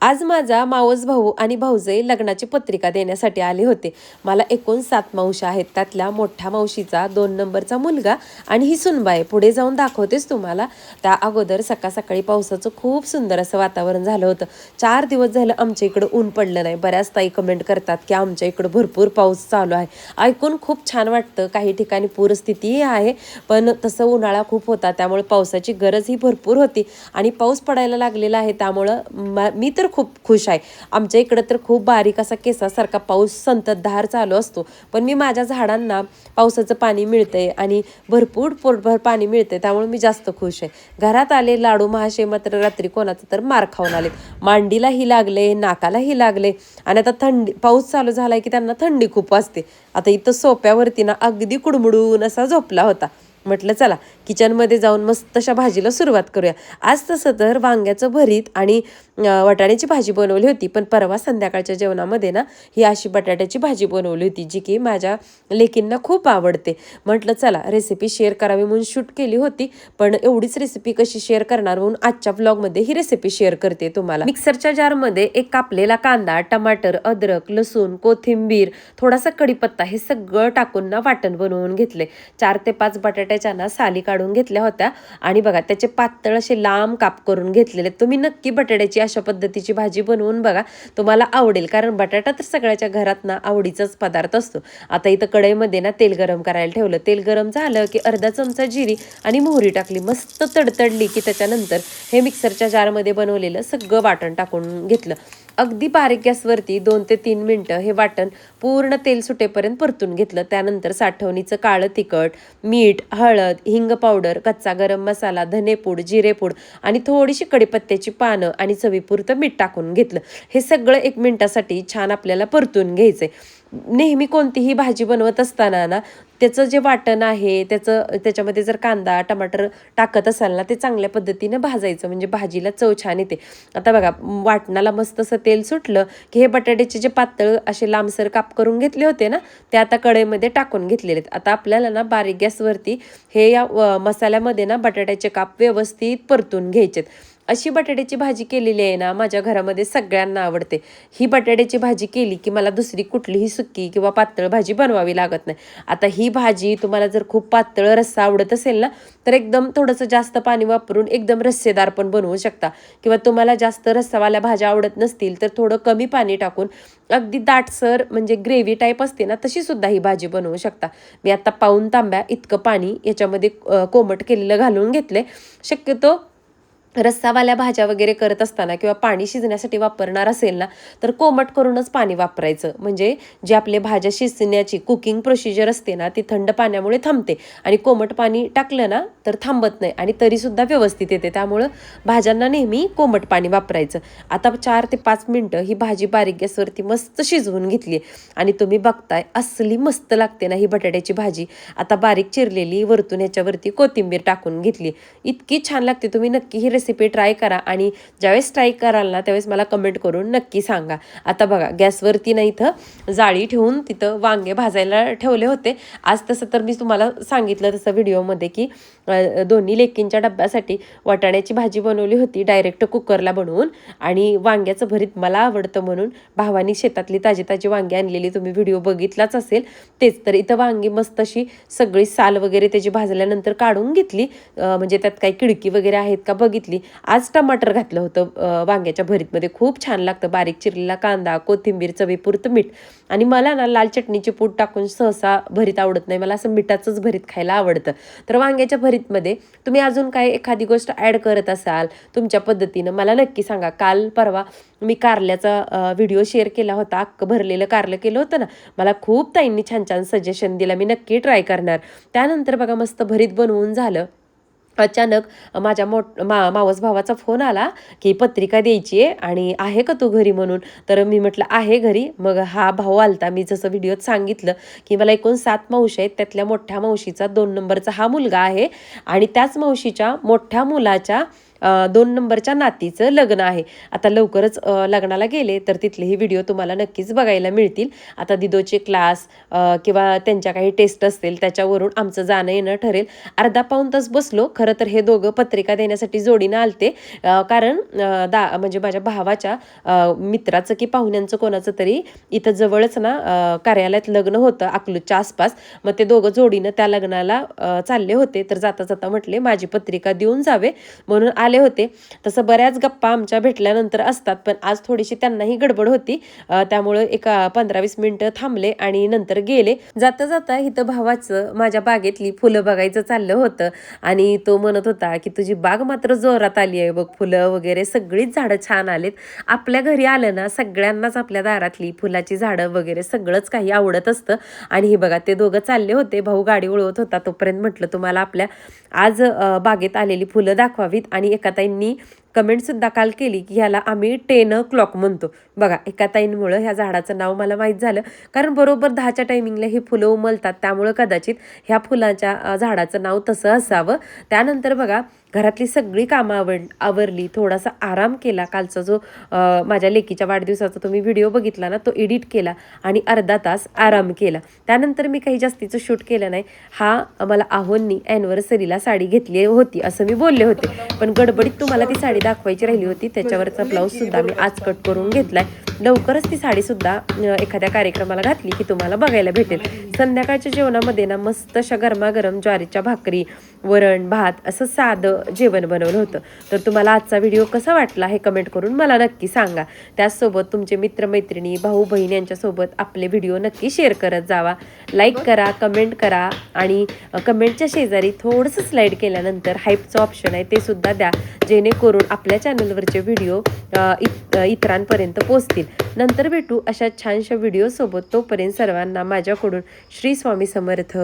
आज माझा मावस भाऊ आणि भाऊजे लग्नाची पत्रिका देण्यासाठी आले होते. मला एकूण 7 मावश्या आहेत. त्यातल्या मोठ्या मावशीचा 2 नंबरचा मुलगा आणि ही सुनबाई. पुढे जाऊन दाखवतेच तुम्हाला. त्या अगोदर सकाळी पावसाचं खूप सुंदर असं वातावरण झालं होतं. 4 दिवस झालं आमच्या इकडं ऊन पडलं नाही. बऱ्याच ताई कमेंट करतात की आमच्या इकडं भरपूर पाऊस चालू आहे. ऐकून खूप छान वाटतं. काही ठिकाणी पूरस्थितीही आहे, पण तसं उन्हाळा खूप होता, त्यामुळे पावसाची गरजही भरपूर होती आणि पाऊस पडायला लागलेला आहे. त्यामुळं मी तर खूप खुश आहे. आमच्या इकडं तर खूप बारीक असा केसासारखा पाऊस संततधार चालू असतो, पण मी माझ्या झाडांना पावसाचं पाणी मिळतंय आणि भरपूर पोटभर पाणी मिळतंय, त्यामुळे मी जास्त खुश आहे. घरात आले लाडू महाशय मात्र रात्री कोणाचं तर मार खाऊन आले. मांडीलाही लागले, नाकालाही लागले आणि आता पाऊस चालू झालाय की त्यांना थंडी खूप वाजते. आता इथं सोप्यावरती ना अगदी कुडमुडून असा झोपला होता. म्हटलं चला किचनमध्ये जाऊन मस्त अशा भाजीला सुरुवात करूया. आज तसं तर वांग्याचं भरीत आणि वाटाण्याची भाजी बनवली होती, पण परवा संध्याकाळच्या जेवणामध्ये ना ही अशी बटाट्याची भाजी बनवली होती, जी की माझ्या लेकींना खूप आवडते. म्हटलं चला रेसिपी शेअर करावी म्हणून शूट केली होती, पण एवढीच रेसिपी कशी शेअर करणार म्हणून आजच्या व्लॉगमध्ये ही रेसिपी शेअर करते तुम्हाला. मिक्सरच्या जारमध्ये एक कापलेला कांदा, टमाटर, अद्रक, लसूण, कोथिंबीर, थोडासा कढीपत्ता हे सगळं टाकून ना वाटण बनवून घेतले. 4 ते 5 बटाट्याच्या ना साली काढून घेतल्या होत्या आणि बघा त्याचे पातळ असे लांब काप करून घेतलेले. तुम्ही नक्की बटाट्याची अशा पद्धतीची भाजी बनवून बघा, तुम्हाला आवडेल. कारण बटाटा तर सगळ्याच्या घरात ना आवडीचाच पदार्थ असतो. आता इथं कढईमध्ये ना तेल गरम करायला ठेवलं. तेल गरम झालं की अर्धा चमचा जिरी आणि मोहरी टाकली. मस्त तडतडली की त्याच्यानंतर हे मिक्सरच्या जारमध्ये बनवलेलं सगळं वाटण टाकून घेतलं. अगदी बारीक गॅसवरती 2 ते 3 मिनटं हे वाटण पूर्ण तेल सुटेपर्यंत परतून घेतलं. त्यानंतर साठवणीचं काळं तिखट, मीठ, हळद, हिंग पावडर, कच्चा गरम मसाला, धनेपूड, जिरेपूड आणि थोडीशी कढीपत्त्याची पानं आणि चवीपुरतं मीठ टाकून घेतलं. हे सगळं 1 मिनिटासाठी छान आपल्याला परतून घ्यायचंय. नेहमी कोणतीही भाजी बनवत असताना ना त्याचं जे वाटण आहे त्याच्यामध्ये जर कांदा टमाटर टाकत असाल ना ते चांगल्या पद्धतीने भाजायचं, म्हणजे भाजीला चव छान येते. आता बघा वाटणाला मस्त असं तेल सुटलं की हे बटाट्याचे जे पातळ असे लांबसर काप करून घेतले होते ना ते आता कढईमध्ये टाकून घेतलेले आहेत. आता आपल्याला ना बारीक गॅसवरती हे या मसाल्यामध्ये ना बटाट्याचे काप व्यवस्थित परतून घ्यायचेत. अशी बटाट्याची भाजी केलेली आहे ना माझ्या घरामध्ये सगळ्यांना आवडते. ही बटाट्याची भाजी केली की मला दुसरी कुठलीही सुक्की किंवा पातळ भाजी बनवावी लागत नाही. आता ही भाजी तुम्हाला जर खूप पातळ रस्सा आवडत असेल ना तर एकदम थोडंसं जास्त पाणी वापरून एकदम रस्सेदार पण बनवू शकता, किंवा तुम्हाला जास्त रस्सावाल्या भाज्या आवडत नसतील तर थोडं कमी पाणी टाकून अगदी दाटसर म्हणजे ग्रेव्ही टाईप असते ना तशी सुद्धा ही भाजी बनवू शकता. मी आता पाऊण तांब्या इतकं पाणी याच्यामध्ये कोमट केलेलं घालून घेतले. शक्यतो रस्सावाल्या भाज्या वगैरे करत असताना किंवा पाणी शिजण्यासाठी वापरणार असेल ना तर कोमट करूनच पाणी वापरायचं, म्हणजे जे आपले भाज्या शिजण्याची कुकिंग प्रोसिजर असते ना ती थंड पाण्यामुळे थांबते आणि कोमट पाणी टाकलं ना तर थांबत नाही आणि तरीसुद्धा व्यवस्थित येते. त्यामुळं भाज्यांना नेहमी कोमट पाणी वापरायचं. आता 4 ते 5 मिनटं ही भाजी बारीक गॅसवरती मस्त शिजवून घेतली आणि तुम्ही बघताय असली मस्त लागते ना ही बटाट्याची भाजी. आता बारीक चिरलेली वरतून ह्याच्यावरती कोथिंबीर टाकून घेतली. इतकी छान लागते. तुम्ही नक्की ही रेसिपी ट्राय करा आणि ज्यावेळेस ट्राय कराल ना त्यावेळेस मला कमेंट करून नक्की सांगा. आता बघा गॅसवरती ना इथं जाळी ठेवून तिथं वांगे भाजायला ठेवले होते. आज तसं तर मी तुम्हाला सांगितलं तसं व्हिडिओमध्ये की दोन्ही लेकींच्या डब्यासाठी वाटाण्याची भाजी बनवली होती डायरेक्ट कुकरला बनवून, आणि वांग्याचं भरीत मला आवडतं म्हणून भावानी शेतातली ताजी ताजी वांगी आणलेली तुम्ही व्हिडिओ बघितलाच असेल तेच. तर इथं वांगी मस्त अशी सगळी साल वगैरे त्याची भाजल्यानंतर काढून घेतली, म्हणजे त्यात काही किडकी वगैरे आहेत का बघितली. आज टमाटर घातलं होतं वांग्याच्या भरीतमध्ये. खूप छान लागतं. बारीक चिरलेला कांदा, कोथिंबीर, चवीपुरतं मीठ. आणि मला ना लाल चटणीची पूड टाकून सहसा भरीत आवडत नाही, मला असं मिठाचंच भरीत खायला आवडतं. तर वांग्याच्या भरीतमध्ये तुम्ही अजून काय एखादी गोष्ट ॲड करत असाल तुमच्या पद्धतीनं मला नक्की सांगा. काल परवा मी कारल्याचा व्हिडिओ शेअर केला होता. अख्खं भरलेलं कारलं केलं होतं ना, मला खूप ताईंनी छान छान सजेशन दिलं. मी नक्की ट्राय करणार. त्यानंतर बघा मस्त भरीत बनवून झालं. अचानक माझ्या मावस भावाचा फोन आला की पत्रिका द्यायची आहे आणि आहे का तू घरी म्हणून. तर मी म्हटलं आहे घरी. मग हा भाऊ आलता. मी जसं व्हिडिओत सांगितलं की मला एकूण 7 मावशी आहेत. त्यातल्या मोठ्या मावशीचा 2 नंबरचा हा मुलगा आहे आणि त्याच मावशीच्या मोठ्या मुलाच्या 2 नंबरच्या नातीचं लग्न आहे. आता लवकरच लग्नाला गेले तर तिथलेही व्हिडिओ तुम्हाला नक्कीच बघायला मिळतील. आता दिदोचे क्लास किंवा त्यांच्या काही टेस्ट असतील त्याच्यावरून आमचं जाणं येणं ठरेल. अर्धा पाऊण तास बसलो. खरं तर हे दोघं पत्रिका देण्यासाठी जोडीनं आलते, कारण म्हणजे माझ्या भावाच्या मित्राचं की पाहुण्यांचं कोणाचं तरी इथं जवळच ना कार्यालयात लग्न होतं अकलूजच्या आसपास. मग ते दोघं जोडीनं त्या लग्नाला चालले होते. तर जाता जाता म्हटले माझी पत्रिका देऊन जावे म्हणून आले होते. तसं बऱ्याच गप्पा आमच्या भेटल्यानंतर असतात, पण आज थोडीशी त्यांनाही गडबड होती, त्यामुळं एक 15-20 मिनिटं थांबले आणि नंतर गेले. जाता जाता इथं भावाचं माझ्या बागेतली फुलं बघायचं चाललं होतं आणि तो म्हणत होता की तुझी बाग मात्र जोरात आली आहे बघ, फुलं वगैरे सगळीच झाडं छान आलेत. आपल्या घरी आलं ना सगळ्यांनाच आपल्या दारातली फुलाची झाडं वगैरे सगळंच काही आवडत असतं. आणि हे बघा ते दोघं चालले होते, भाऊ गाडी वळवत होता तोपर्यंत म्हटलं तुम्हाला आपल्या आज बागेत आलेली फुलं दाखवावीत. आणि एका ताईंनी कमेंटसुद्धा काल केली की ह्याला आम्ही 10 o'clock म्हणतो. बघा एका ताईंमुळं ह्या झाडाचं नाव मला माहीत झालं, कारण बरोबर 10च्या टायमिंगला ही फुलं उमलतात, त्यामुळं कदाचित ह्या फुलाच्या झाडाचं नाव तसं असावं. त्यानंतर बघा घरातली सगळी कामं आवरली, थोडासा आराम केला. कालचा जो माझ्या लेकीच्या वाढदिवसाचा तुम्ही व्हिडिओ बघितला ना तो एडिट केला आणि अर्धा तास आराम केला. त्यानंतर मी काही जास्तीचं शूट केलं नाही. हा मला आहोंनी ॲनिव्हर्सरीला साडी घेतली होती असं मी बोलले होते, पण गडबडीत तुम्हाला ती साडी दाखवायची राहिली होती. त्याच्यावरचा ब्लाऊजसुद्धा मी आज कट करून घेतलाय. लवकरच ती साडीसुद्धा एखाद्या कार्यक्रमाला घातली की तुम्हाला बघायला भेटेल. संध्याकाळच्या जेवणामध्ये ना मस्त अशा गरमागरम ज्वारीच्या भाकरी, वरण भात असं साधं जेवण बनवलं होतं. तर तुम्हाला आजचा व्हिडिओ कसा वाटला हे कमेंट करून मला नक्की सांगा. त्याचसोबत तुमचे मित्रमैत्रिणी, भाऊ बहीण यांच्यासोबत आपले व्हिडिओ नक्की शेअर करत जावा. लाईक करा, कमेंट करा आणि कमेंटच्या शेजारी थोडंसं स्लाईड केल्यानंतर हाईपचं ऑप्शन आहे ते सुद्धा द्या, जेणेकरून आपल्या चॅनलवरचे व्हिडिओ इतरांपर्यंत पोहोचतील. नंतर भेटू अशा छानशा व्हिडिओसोबत. तोपर्यंत सर्वांना माझ्याकडून श्री स्वामी समर्थ.